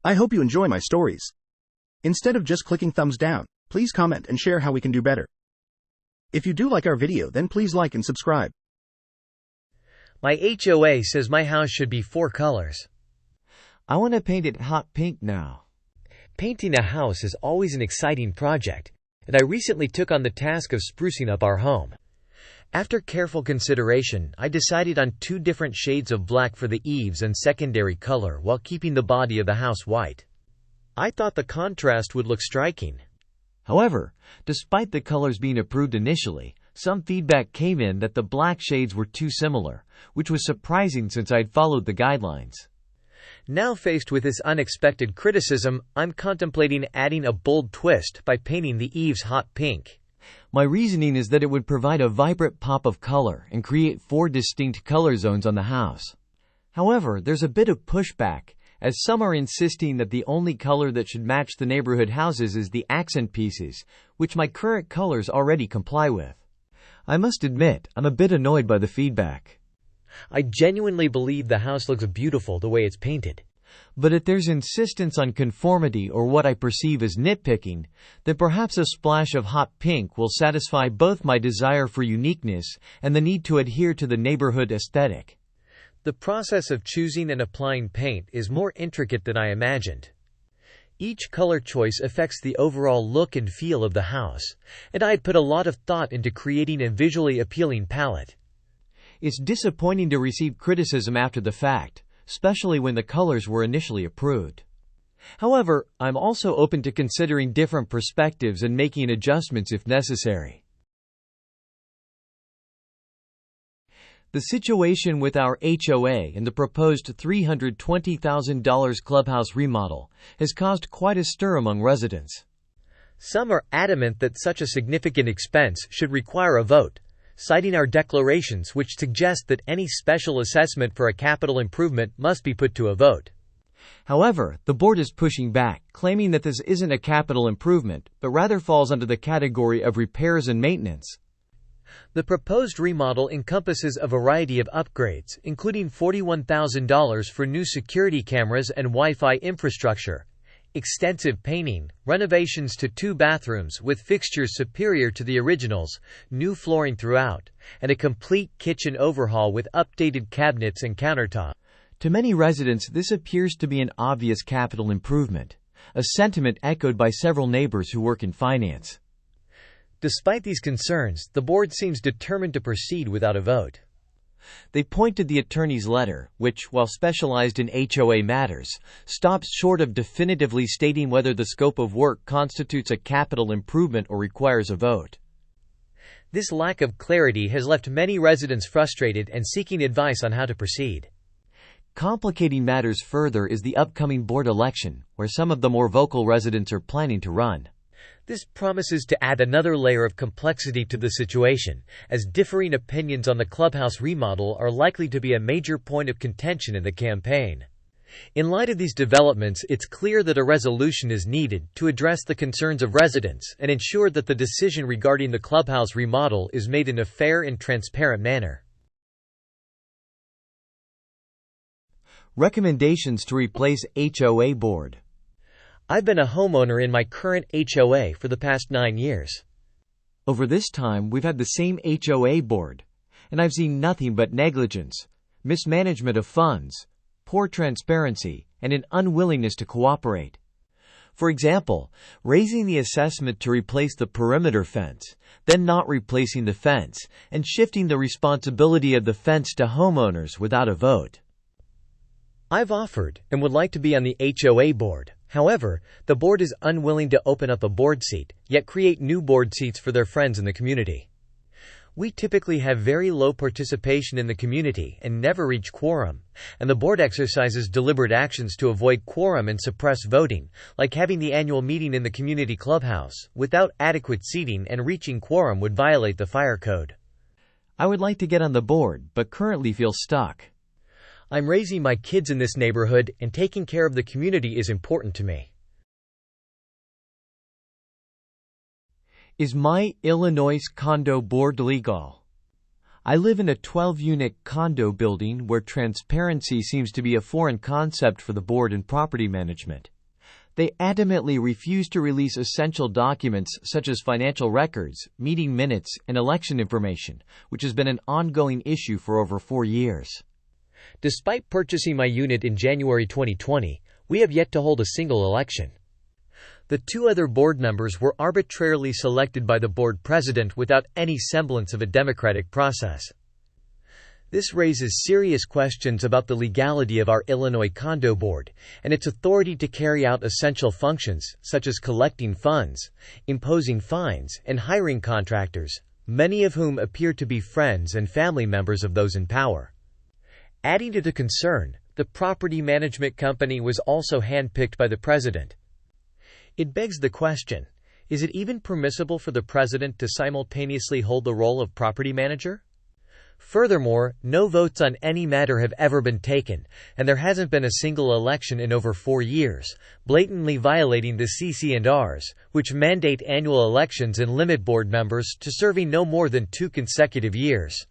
I hope you enjoy my stories. Instead of just clicking thumbs down, please comment and share how we can do better. If you do like our video, then please like and subscribe. My HOA says my house should be 4 colors. I want to paint it hot pink now. Painting a house is always an exciting project, and I recently took on the task of sprucing up our home. After careful consideration, I decided on 2 different shades of black for the eaves and secondary color while keeping the body of the house white. I thought the contrast would look striking. However, despite the colors being approved initially, some feedback came in that the black shades were too similar, which was surprising since I'd followed the guidelines. Now faced with this unexpected criticism, I'm contemplating adding a bold twist by painting the eaves hot pink. My reasoning is that it would provide a vibrant pop of color and create 4 distinct color zones on the house. However, there's a bit of pushback, as some are insisting that the only color that should match the neighborhood houses is the accent pieces, which my current colors already comply with. I must admit, I'm a bit annoyed by the feedback. I genuinely believe the house looks beautiful the way it's painted. But if there's insistence on conformity or what I perceive as nitpicking, then perhaps a splash of hot pink will satisfy both my desire for uniqueness and the need to adhere to the neighborhood aesthetic. The process of choosing and applying paint is more intricate than I imagined. Each color choice affects the overall look and feel of the house, and I had put a lot of thought into creating a visually appealing palette. It's disappointing to receive criticism after the fact, especially when the colors were initially approved. However, I'm also open to considering different perspectives and making adjustments if necessary. The situation with our HOA and the proposed $320,000 clubhouse remodel has caused quite a stir among residents. Some are adamant that such a significant expense should require a vote, citing our declarations which suggest that any special assessment for a capital improvement must be put to a vote. However, the board is pushing back, claiming that this isn't a capital improvement, but rather falls under the category of repairs and maintenance. The proposed remodel encompasses a variety of upgrades, including $41,000 for new security cameras and Wi-Fi infrastructure, extensive painting, renovations to 2 bathrooms with fixtures superior to the originals, new flooring throughout, and a complete kitchen overhaul with updated cabinets and countertop. To many residents, this appears to be an obvious capital improvement, a sentiment echoed by several neighbors who work in finance. Despite these concerns, the board seems determined to proceed without a vote. They point to the attorney's letter, which, while specialized in HOA matters, stops short of definitively stating whether the scope of work constitutes a capital improvement or requires a vote. This lack of clarity has left many residents frustrated and seeking advice on how to proceed. Complicating matters further is the upcoming board election, where some of the more vocal residents are planning to run. This promises to add another layer of complexity to the situation, as differing opinions on the clubhouse remodel are likely to be a major point of contention in the campaign. In light of these developments, it's clear that a resolution is needed to address the concerns of residents and ensure that the decision regarding the clubhouse remodel is made in a fair and transparent manner. Recommendations to replace HOA board. I've been a homeowner in my current HOA for the past 9 years. Over this time, we've had the same HOA board, and I've seen nothing but negligence, mismanagement of funds, poor transparency, and an unwillingness to cooperate. For example, raising the assessment to replace the perimeter fence, then not replacing the fence, and shifting the responsibility of the fence to homeowners without a vote. I've offered and would like to be on the HOA board. However, the board is unwilling to open up a board seat, yet create new board seats for their friends in the community. We typically have very low participation in the community and never reach quorum, and the board exercises deliberate actions to avoid quorum and suppress voting, like having the annual meeting in the community clubhouse. Without adequate seating and reaching quorum would violate the fire code. I would like to get on the board, but currently feel stuck. I'm raising my kids in this neighborhood, and taking care of the community is important to me. Is my Illinois condo board legal? I live in a 12-unit condo building where transparency seems to be a foreign concept for the board and property management. They adamantly refuse to release essential documents such as financial records, meeting minutes, and election information, which has been an ongoing issue for over 4 years. Despite purchasing my unit in January 2020, we have yet to hold a single election. The 2 other board members were arbitrarily selected by the board president without any semblance of a democratic process. This raises serious questions about the legality of our Illinois Condo Board and its authority to carry out essential functions such as collecting funds, imposing fines, and hiring contractors, many of whom appear to be friends and family members of those in power. Adding to the concern, the property management company was also handpicked by the president. It begs the question, is it even permissible for the president to simultaneously hold the role of property manager? Furthermore, no votes on any matter have ever been taken, and there hasn't been a single election in over 4 years, blatantly violating the CC&Rs, which mandate annual elections and limit board members to serving no more than 2 consecutive years.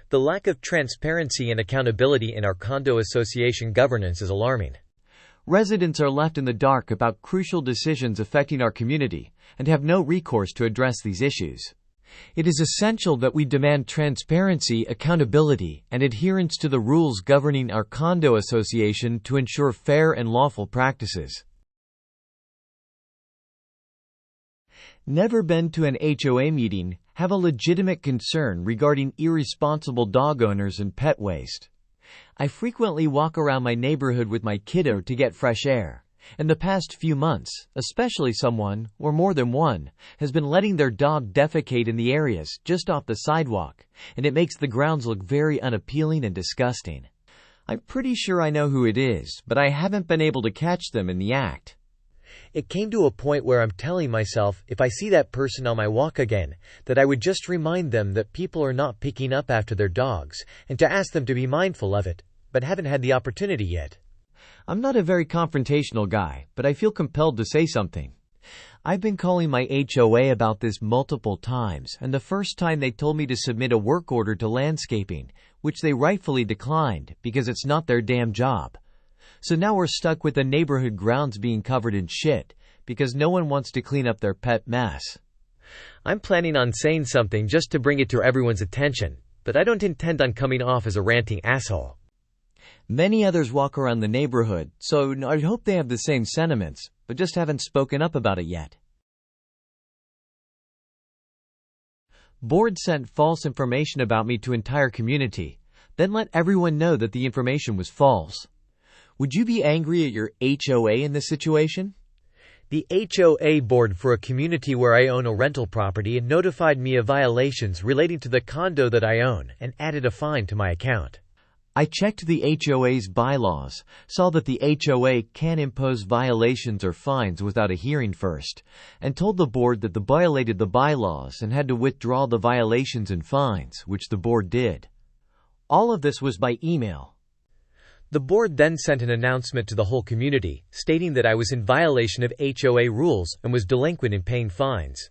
The lack of transparency and accountability in our condo association governance is alarming. Residents are left in the dark about crucial decisions affecting our community and have no recourse to address these issues. It is essential that we demand transparency, accountability, and adherence to the rules governing our condo association to ensure fair and lawful practices. Never been to an HOA meeting, have a legitimate concern regarding irresponsible dog owners and pet waste. I frequently walk around my neighborhood with my kiddo to get fresh air. In the past few months, especially someone, or more than one, has been letting their dog defecate in the areas just off the sidewalk, and it makes the grounds look very unappealing and disgusting. I'm pretty sure I know who it is, but I haven't been able to catch them in the act. It came to a point where I'm telling myself, if I see that person on my walk again, that I would just remind them that people are not picking up after their dogs, and to ask them to be mindful of it, but haven't had the opportunity yet. I'm not a very confrontational guy, but I feel compelled to say something. I've been calling my HOA about this multiple times, and the first time they told me to submit a work order to landscaping, which they rightfully declined because it's not their damn job. So now we're stuck with the neighborhood grounds being covered in shit because no one wants to clean up their pet mess. I'm planning on saying something just to bring it to everyone's attention, but I don't intend on coming off as a ranting asshole. Many others walk around the neighborhood, so I hope they have the same sentiments, but just haven't spoken up about it yet. Board sent false information about me to entire community, then let everyone know that the information was false. Would you be angry at your HOA in this situation? The HOA board for a community where I own a rental property notified me of violations relating to the condo that I own and added a fine to my account. I checked the HOA's bylaws, saw that the HOA can impose violations or fines without a hearing first, and told the board that violated the bylaws and had to withdraw the violations and fines, which the board did. All of this was by email. The board then sent an announcement to the whole community, stating that I was in violation of HOA rules and was delinquent in paying fines.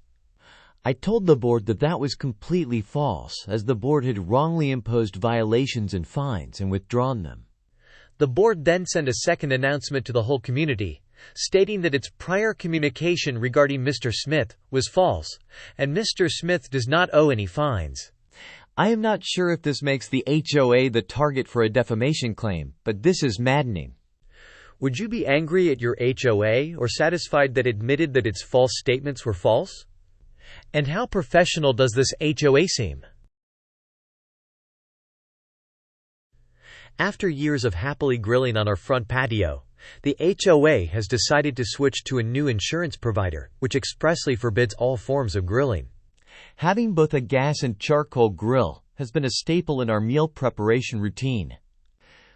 I told the board that that was completely false, as the board had wrongly imposed violations and fines and withdrawn them. The board then sent a second announcement to the whole community, stating that its prior communication regarding Mr. Smith was false, and Mr. Smith does not owe any fines. I am not sure if this makes the HOA the target for a defamation claim, but this is maddening. Would you be angry at your HOA or satisfied that it admitted that its false statements were false? And how professional does this HOA seem? After years of happily grilling on our front patio, the HOA has decided to switch to a new insurance provider, which expressly forbids all forms of grilling. Having both a gas and charcoal grill has been a staple in our meal preparation routine.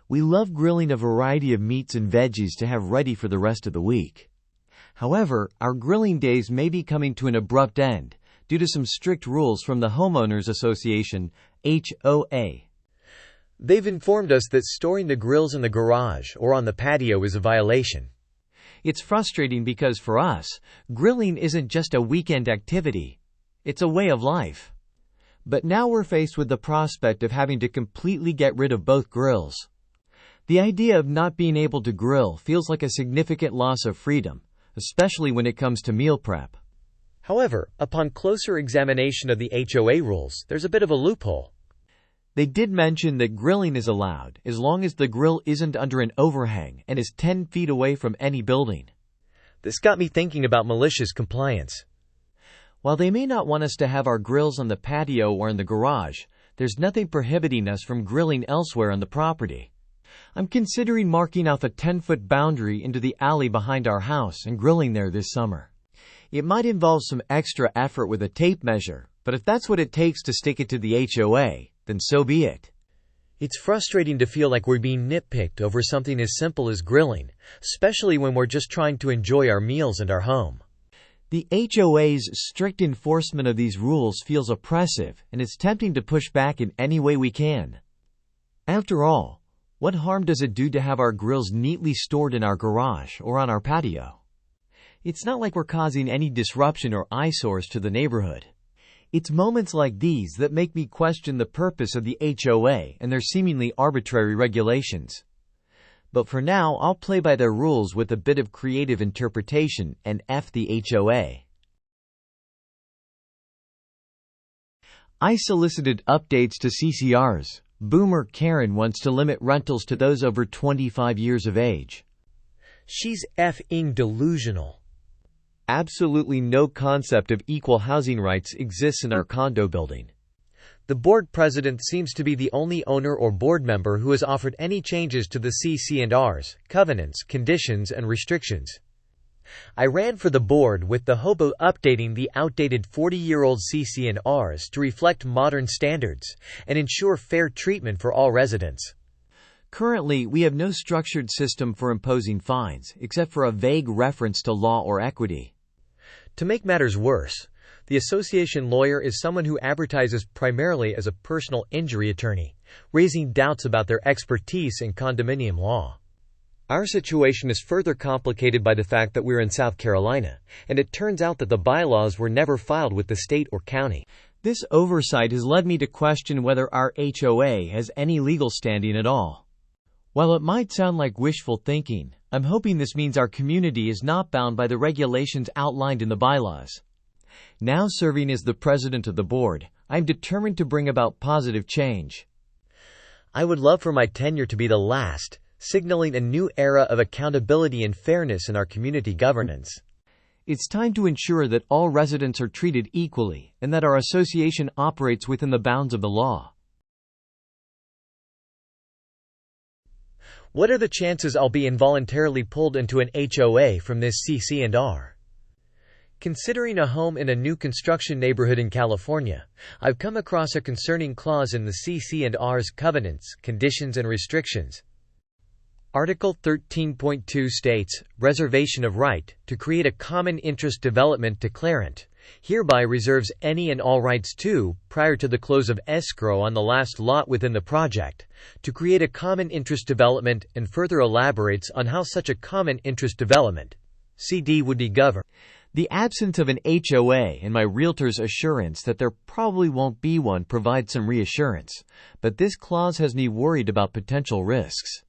We love grilling a variety of meats and veggies to have ready for the rest of the week. However, our grilling days may be coming to an abrupt end due to some strict rules from the Homeowners Association, HOA. They've informed us that storing the grills in the garage or on the patio is a violation. It's frustrating because for us, grilling isn't just a weekend activity. It's a way of life. But now we're faced with the prospect of having to completely get rid of both grills. The idea of not being able to grill feels like a significant loss of freedom, especially when it comes to meal prep. However, upon closer examination of the HOA rules, there's a bit of a loophole. They did mention that grilling is allowed as long as the grill isn't under an overhang and is 10 feet away from any building. This got me thinking about malicious compliance. While they may not want us to have our grills on the patio or in the garage, there's nothing prohibiting us from grilling elsewhere on the property. I'm considering marking off a 10-foot boundary into the alley behind our house and grilling there this summer. It might involve some extra effort with a tape measure, but if that's what it takes to stick it to the HOA, then so be it. It's frustrating to feel like we're being nitpicked over something as simple as grilling, especially when we're just trying to enjoy our meals and our home. The HOA's strict enforcement of these rules feels oppressive, and it's tempting to push back in any way we can. After all, what harm does it do to have our grills neatly stored in our garage or on our patio? It's not like we're causing any disruption or eyesores to the neighborhood. It's moments like these that make me question the purpose of the HOA and their seemingly arbitrary regulations. But for now, I'll play by their rules with a bit of creative interpretation and F the HOA. I solicited updates to CCRs. Boomer Karen wants to limit rentals to those over 25 years of age. She's effing delusional. Absolutely no concept of equal housing rights exists in our condo building. The board president seems to be the only owner or board member who has offered any changes to the CC&Rs, covenants, conditions, and restrictions. I ran for the board with the hope of updating the outdated 40-year-old CC&Rs to reflect modern standards and ensure fair treatment for all residents. Currently, we have no structured system for imposing fines, except for a vague reference to law or equity. To make matters worse, the association lawyer is someone who advertises primarily as a personal injury attorney, raising doubts about their expertise in condominium law. Our situation is further complicated by the fact that we're in South Carolina, and it turns out that the bylaws were never filed with the state or county. This oversight has led me to question whether our HOA has any legal standing at all. While it might sound like wishful thinking, I'm hoping this means our community is not bound by the regulations outlined in the bylaws. Now serving as the president of the board, I'm determined to bring about positive change. I would love for my tenure to be the last, signaling a new era of accountability and fairness in our community governance. It's time to ensure that all residents are treated equally and that our association operates within the bounds of the law. What are the chances I'll be involuntarily pulled into an HOA from this CC&R? Considering a home in a new construction neighborhood in California, I've come across a concerning clause in the CC&R's covenants, conditions, and restrictions. Article 13.2 states, reservation of right, to create a common interest development declarant, hereby reserves any and all rights to, prior to the close of escrow on the last lot within the project, to create a common interest development, and further elaborates on how such a common interest development, CD, would be governed. The absence of an HOA and my realtor's assurance that there probably won't be one provides some reassurance, but this clause has me worried about potential risks.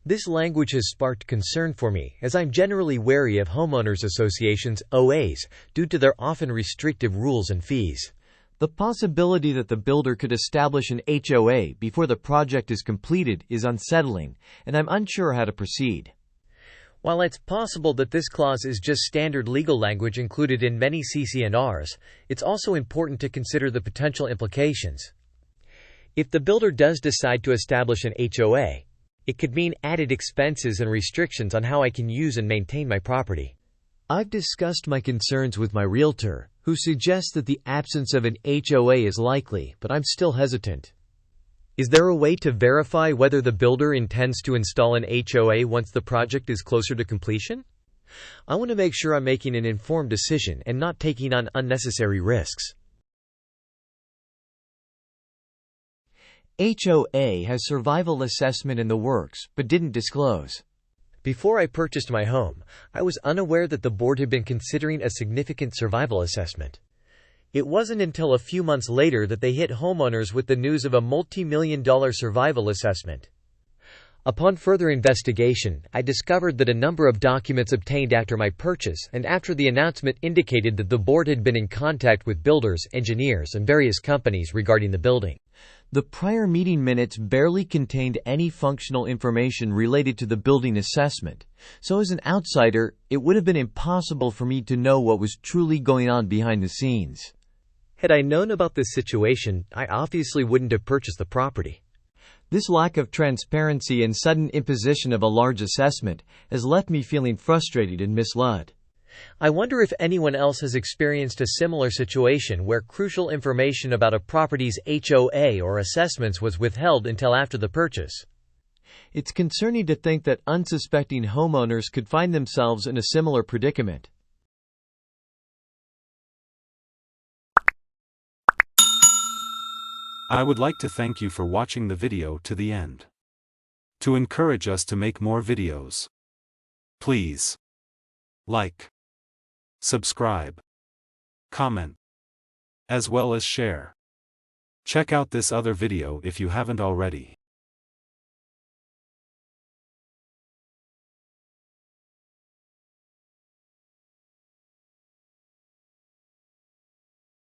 This language has sparked concern for me, as I'm generally wary of homeowners associations, OAs, due to their often restrictive rules and fees. The possibility that the builder could establish an HOA before the project is completed is unsettling, and I'm unsure how to proceed. While it's possible that this clause is just standard legal language included in many CC&Rs, it's also important to consider the potential implications. If the builder does decide to establish an HOA, it could mean added expenses and restrictions on how I can use and maintain my property. I've discussed my concerns with my realtor, who suggests that the absence of an HOA is likely, but I'm still hesitant. Is there a way to verify whether the builder intends to install an HOA once the project is closer to completion? I want to make sure I'm making an informed decision and not taking on unnecessary risks. HOA has survival assessment in the works, but didn't disclose. Before I purchased my home, I was unaware that the board had been considering a significant survival assessment. It wasn't until a few months later that they hit homeowners with the news of a multi-million-dollar survival assessment. Upon further investigation, I discovered that a number of documents obtained after my purchase and after the announcement indicated that the board had been in contact with builders, engineers, and various companies regarding the building. The prior meeting minutes barely contained any functional information related to the building assessment, so as an outsider, it would have been impossible for me to know what was truly going on behind the scenes. Had I known about this situation, I obviously wouldn't have purchased the property. This lack of transparency and sudden imposition of a large assessment has left me feeling frustrated and misled. I wonder if anyone else has experienced a similar situation where crucial information about a property's HOA or assessments was withheld until after the purchase. It's concerning to think that unsuspecting homeowners could find themselves in a similar predicament. I would like to thank you for watching the video to the end. To encourage us to make more videos, please like, subscribe, comment, as well as share. Check out this other video if you haven't already.